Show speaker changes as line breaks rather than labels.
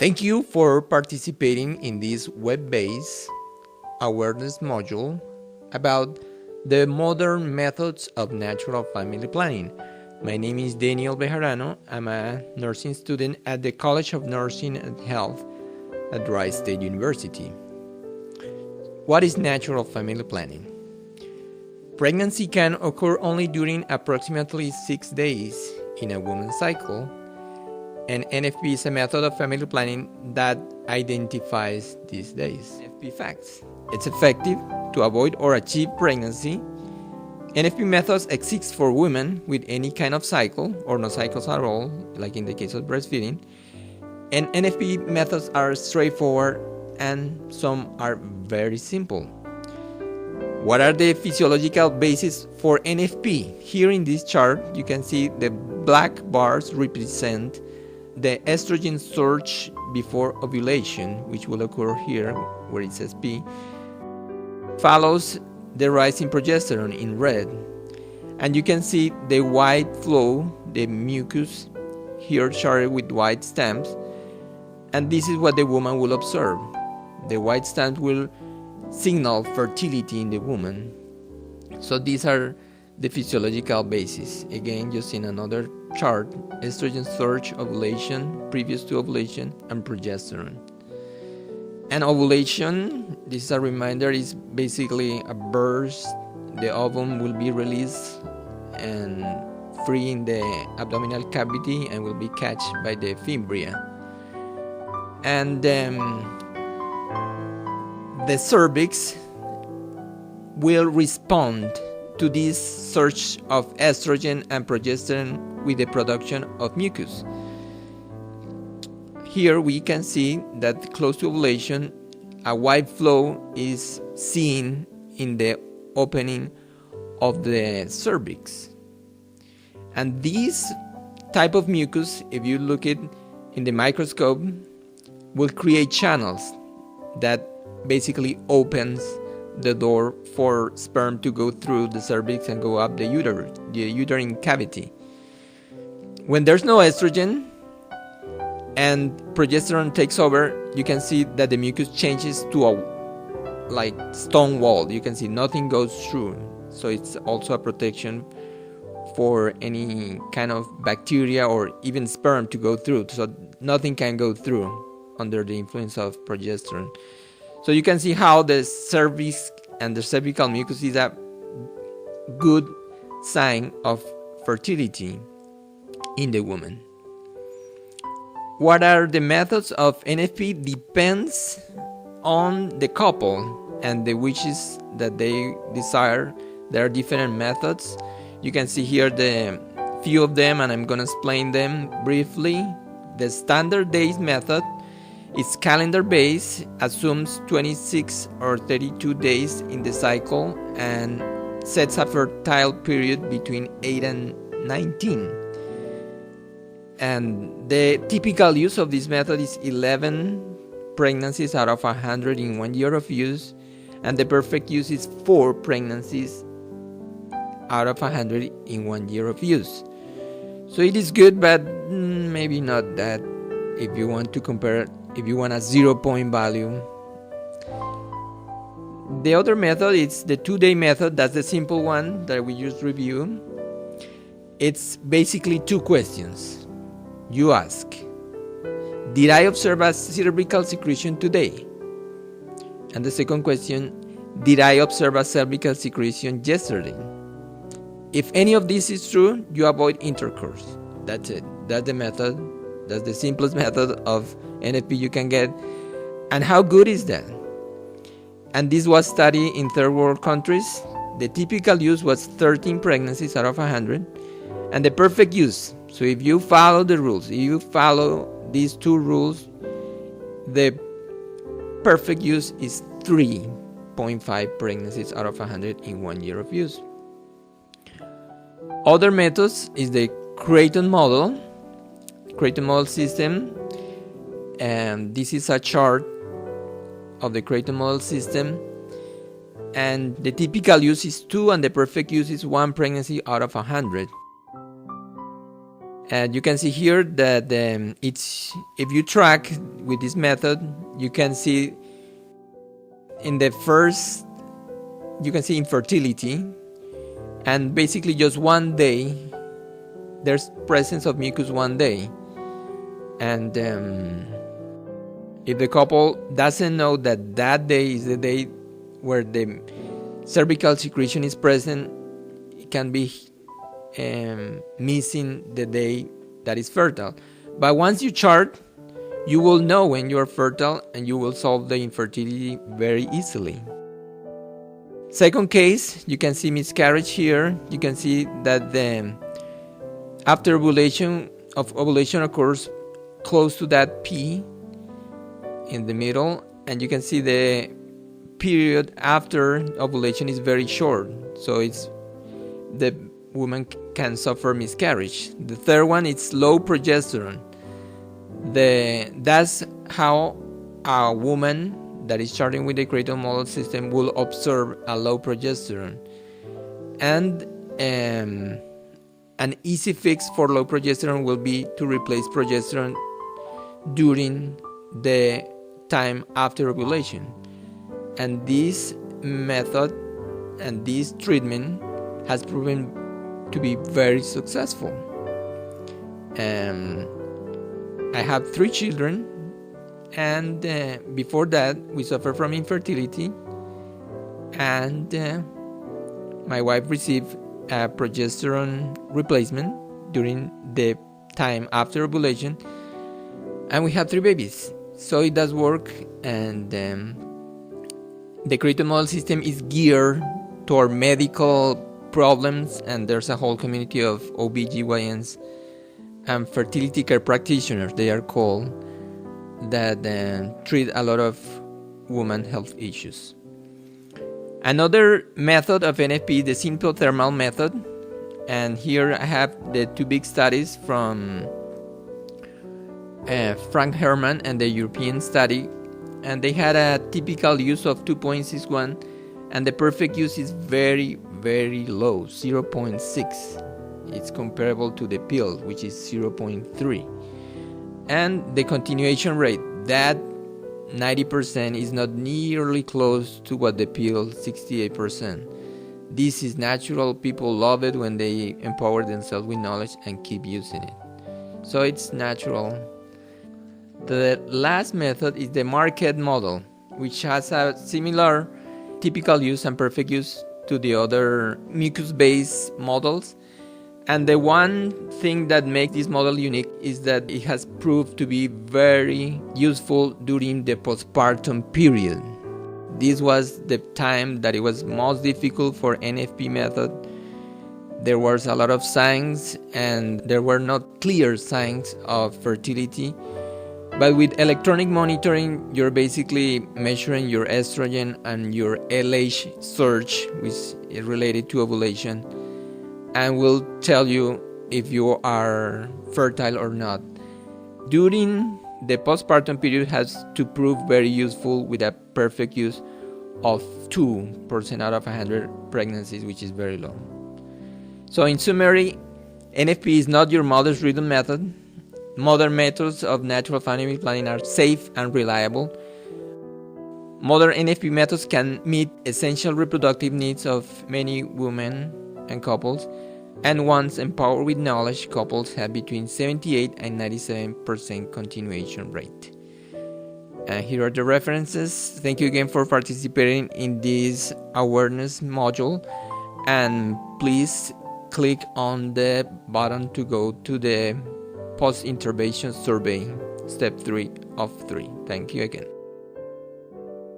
Thank you for participating in this web-based awareness module about the modern methods of natural family planning. My name is Daniel Bejarano. I'm a nursing student at the College of Nursing and Health at Rice State University. What is natural family planning? Pregnancy can occur only during approximately 6 days in a woman's cycle, and NFP is a method of family planning that identifies these days. NFP facts. It's effective to avoid or achieve pregnancy. NFP methods exist for women with any kind of cycle or no cycles at all, like in the case of breastfeeding. And NFP methods are straightforward and some are very simple. What are the physiological bases for NFP? Here in this chart, you can see the black bars represent the estrogen surge before ovulation, which will occur here where it says P, follows the rise in progesterone in red. And you can see the white flow, the mucus, here charted with white stamps. And this is what the woman will observe. The white stamps will signal fertility in the woman. So these are the physiological basis. Again, just in another chart, estrogen surge, ovulation, previous to ovulation, and progesterone. And ovulation, this is a reminder, is basically a burst. The ovum will be released and free in the abdominal cavity and will be catched by the fibria. And the cervix will respond to this surge of estrogen and progesterone with the production of mucus. Here we can see that close to ovulation, a white flow is seen in the opening of the cervix. And this type of mucus, if you look it in the microscope, will create channels that basically opens the door for sperm to go through the cervix and go up the uterine cavity. When there's no estrogen and progesterone takes over, you can see that the mucus changes to a like stone wall. You can see nothing goes through. So it's also a protection for any kind of bacteria or even sperm to go through. So nothing can go through under the influence of progesterone. So you can see how the cervix and the cervical mucus is a good sign of fertility in the woman. What are the methods of NFP? Depends on the couple and the wishes that they desire. There are different methods. You can see here the few of them, and I'm going to explain them briefly. The standard days method is calendar based, assumes 26 or 32 days in the cycle, and sets a fertile period between 8 and 19. And the typical use of this method is 11 pregnancies out of 100 in 1 year of use, and the perfect use is 4 pregnancies out of 100 in 1 year of use. So it is good, but maybe not that if you want to compare, if you want a 0-point value. The other method is the 2-day method. That's the simple one that we just reviewed. It's basically 2 questions. You ask, did I observe a cervical secretion today? And the second question, did I observe a cervical secretion yesterday? If any of this is true, you avoid intercourse. That's it. That's the method. That's the simplest method of NFP you can get. And how good is that? And this was studied in third world countries. The typical use was 13 pregnancies out of 100. And the perfect use, so if you follow the rules, if you follow these 2 rules, the perfect use is 3.5 pregnancies out of 100 in 1 year of use. Other methods is the Creighton model system, and this is a chart of the Creighton model system, and the typical use is 2 and the perfect use is 1 pregnancy out of 100. And you can see here that if you track with this method, you can see in the first, you can see infertility, and basically just one day there's presence of mucus one day. And if the couple doesn't know that that day is the day where the cervical secretion is present, it can be missing the day that is fertile. But once you chart, you will know when you are fertile and you will solve the infertility very easily. Second case, you can see miscarriage here. You can see that after ovulation occurs close to that P in the middle, and you can see the period after ovulation is very short, so the woman can suffer miscarriage. The third one is low progesterone. That's how a woman that is starting with the Creighton model system will observe a low progesterone. And an easy fix for low progesterone will be to replace progesterone during the time after ovulation. And this method and this treatment has proven to be very successful. I have 3 children, and before that we suffered from infertility, and my wife received a progesterone replacement during the time after ovulation, and we had 3 babies. So it does work, and the Creighton model system is geared toward medical problems, and there's a whole community of OBGYNs and fertility care practitioners, they are called, that treat a lot of women health issues. Another method of NFP is the simple thermal method, and here I have the 2 big studies from Frank Herman and the European study, and they had a typical use of 2.61, and the perfect use is very, very low, 0.6. It's comparable to the pill, which is 0.3. And the continuation rate, that 90% is not nearly close to what the pill, 68%. This is natural. People love it when they empower themselves with knowledge and keep using it. So it's natural. The last method is the Marquette model, which has a similar typical use and perfect use to the other mucus-based models. And the one thing that makes this model unique is that it has proved to be very useful during the postpartum period. This was the time that it was most difficult for NFP method. There was a lot of signs, and there were not clear signs of fertility. But with electronic monitoring, you're basically measuring your estrogen and your LH surge, which is related to ovulation, and will tell you if you are fertile or not. During the postpartum period has to prove very useful with a perfect use of 2% out of 100 pregnancies, which is very low. So in summary, NFP is not your mother's rhythm method. Modern methods of natural family planning are safe and reliable. Modern NFP methods can meet essential reproductive needs of many women and couples, and once empowered with knowledge, couples have between 78 and 97% continuation rate. Here are the references. Thank you again for participating in this awareness module, and please click on the button to go to the post-intervention survey, step 3 of 3. Thank you again.